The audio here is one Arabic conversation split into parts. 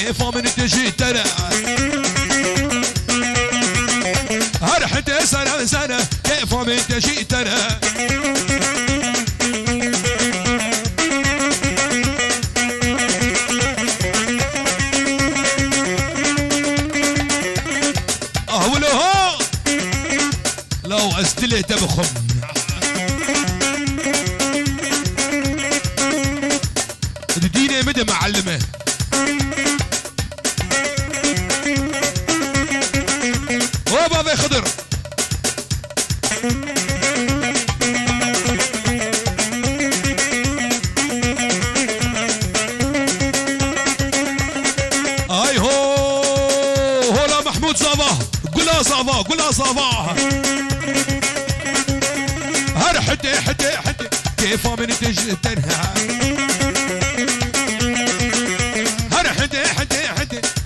كيف من تجي ترى هرحت سنة سنة كيف من تجي ترى أولوها لو أستلت بخم ديني مدى معلمة وبابا خضر اي هو محمود صباح قولها صباح قولها صباح هر حتى كيف من تجي تنهى هر حتى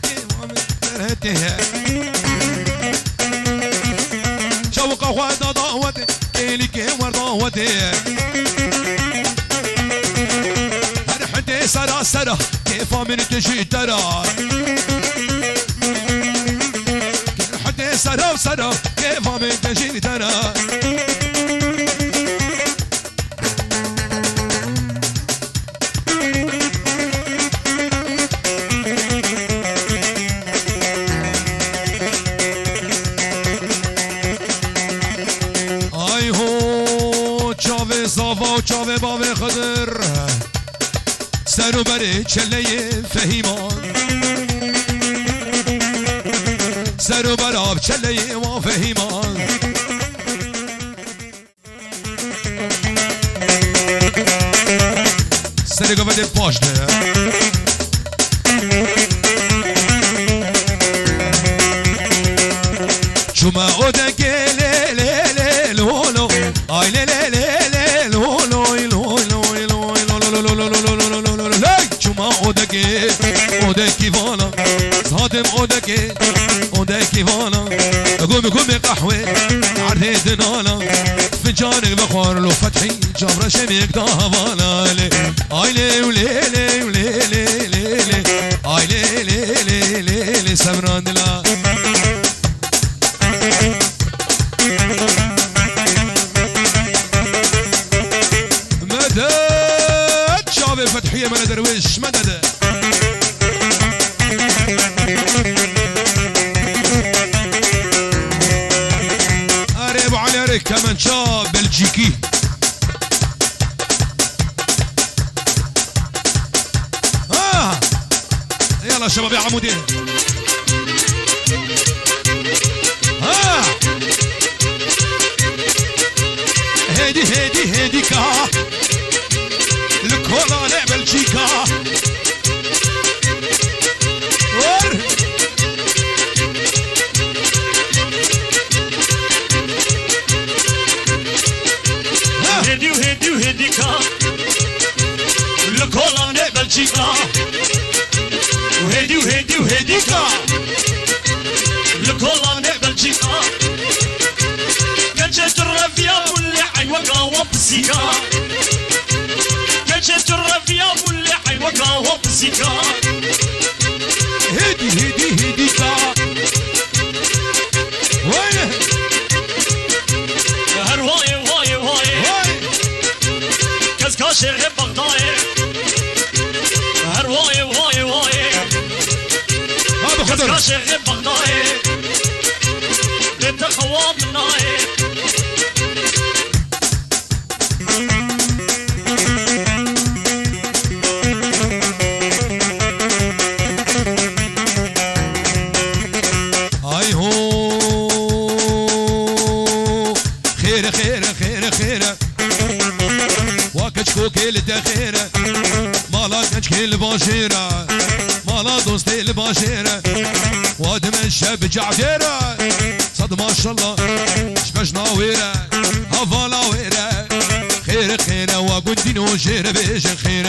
كيف من تنهى شوق اخوات ضاوتي كيلي كي ورضاوتي هر حتى سرا كيف من تجي ترى حتى سرا كيف من تجي ترى چاوه بابه خضر سر و بره چله فهیمان سر و براب چله ما فهیمان سر گوه پاش ده چوما او ده گله له لولو آی له اودکی والا صادم اودکی والا قوم قهوه عرض دنالا فنجان بخور لو فتحي جبر شميك دهوالا اي لي سمران لا مدد شعب الفتحية من درويش مدد كمان شاب بلجيكي يلا شباب يا عمودين هيدي كا الكولا لا بلجيكا هدي كا الكولا لا بلجيكا وهدي كا الكولا لا بلجيكا كجت الرفيا واللي حيوقع وبسيكا كجت الرفيا واللي حيوقع وبسيكا هدي كا وين هرواي كاسكاشي غير بغداي هرواي هذا خضر كاسكاشي غير بغداي بنت خواب مناي اي هو خير واكشكوكي للدخيرة مالا كشكي الباشيرة مالا دوستي الباشيرة وادمشى بجعفيرة صد ما شاء الله شبش ناويرة هفالا ويرة خير وقدين وشيرة بيش خير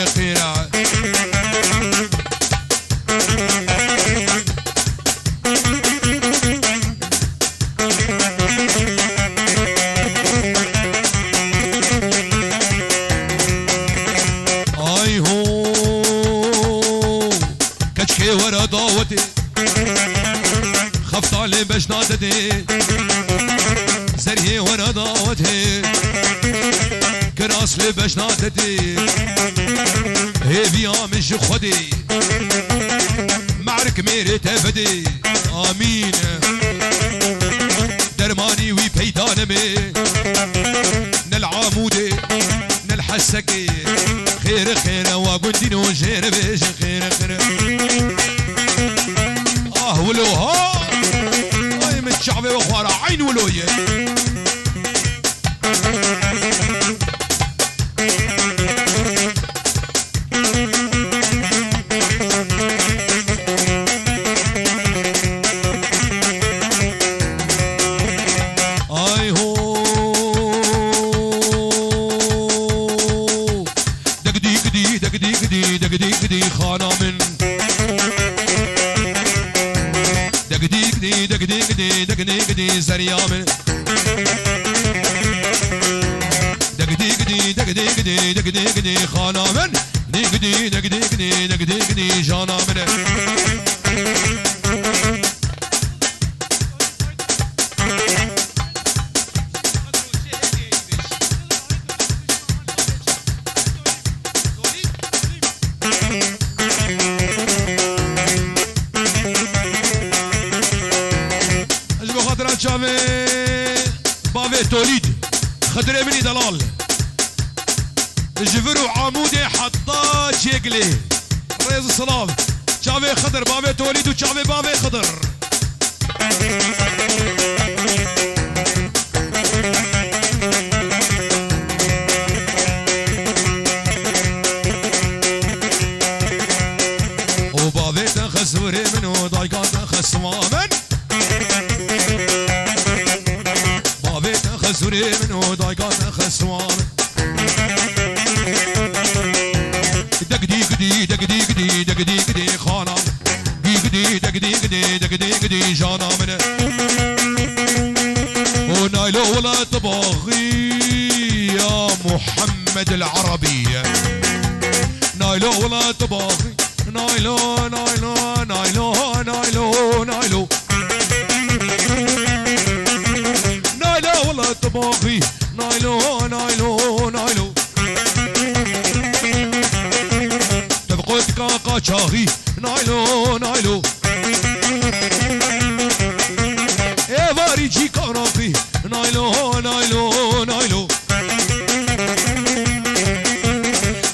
ورا كراس لباش نادتي هيفيا مش خدي معرك ميري تفدي آمين درماني وي بيدانمي نالعامودي نالحسكي خير خير وقندين وجير بيش خير خير ولو ها اي من شعبي وخوارا عين ولوية اي هو دقدي قدي دقدي قدي دقدي قدي خانا من دقدي زريامن دقدي خانا من دقدي جانا من شافي بافي توليد خدري مني دلال جفرو عمودي حطات شكلي ريز السلام شافي خضر بافي توليد وشافي بافي خضر وبافي تخسوري منو ضايقات تخسوامن سوري منو ضايقات خسوان دقدي قدي دقدي قدي دقدي قدي خانا قدي دقدي قدي دقدي قدي جانا من ونايلو ولا تباغي يا محمد العربي نايلو ولا تباغي نايلو نايلو نايلو نايلو نايلو والله تباغي نايلو نايلو نايلو تبقوت كاكا شاغي نايلو نايلو ايه فاري جي كارافي نايلو نايلو نايلو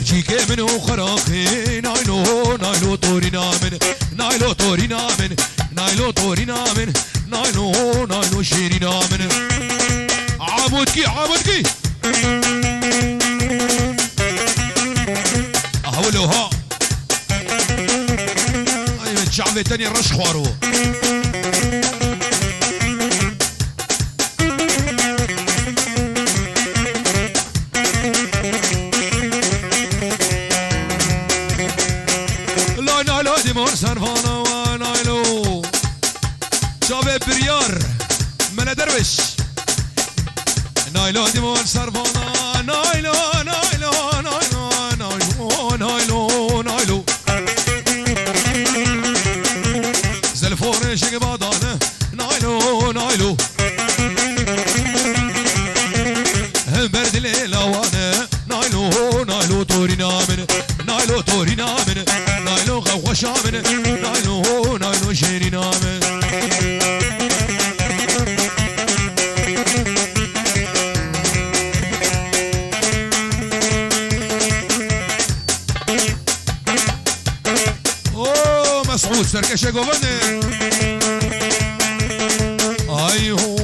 جيكي منو خراخي نايلو نايلو تورينا من نايلو تورينا من نايلو تورينا من نايلو نايلو شيرينا من عابدكي عابدكي اهولوها اي من شعبي تاني رش خوارو لا نايلو ديمون سرفانا ونايلو شعبي بريار ملا دروش نايلو ديمون سرفانا نايلو نايلو نايلو نايلو نايلو نايلو زلفون شق بادانه نايلو نايلو هم برد ليلا وانا نايلو نايلو تورينا من نايلو تورينا من نايلو غوشا من نايلو نايلو شيرينا من مسعود سركشه قوانه اي هو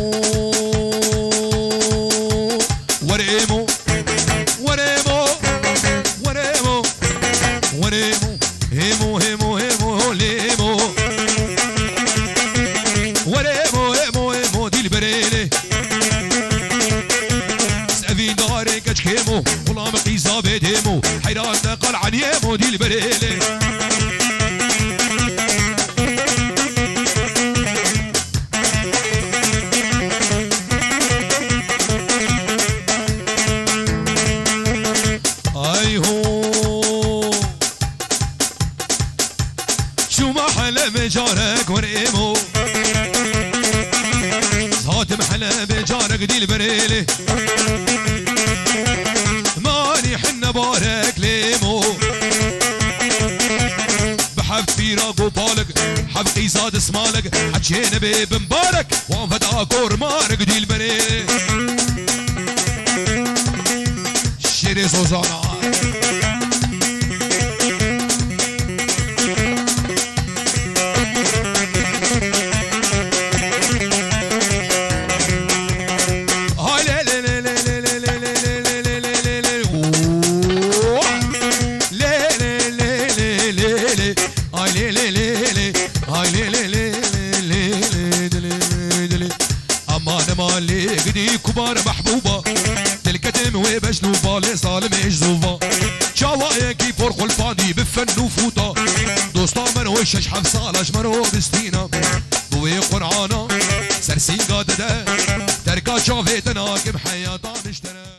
وريمو وريمو وريمو وريمو هيمو هيمو هيمو ليمو وريمو هيمو هيمو دي البريلي سافين داري كشكيمو والله مقيزه بديمو حيران قال عن يمو دي البريلي جارك وريمو صوت محلى بجارك دي البريلي بارك ليمو بحب فيرا قبالك حب قيزاد اسمالك حجينا بيب مبارك وان فدا كورمارك دي البني شيري سوزانا كبار محبوبة تلكتم وبشنوفة لصالم اجزوفة شوايا كي فرخ الفاضي بفن وفوطة دوستا من وشش حفصالش مرو بستينا بوي قرعانا سرسين قادة تركا شافيتنا كم حياتا نشترى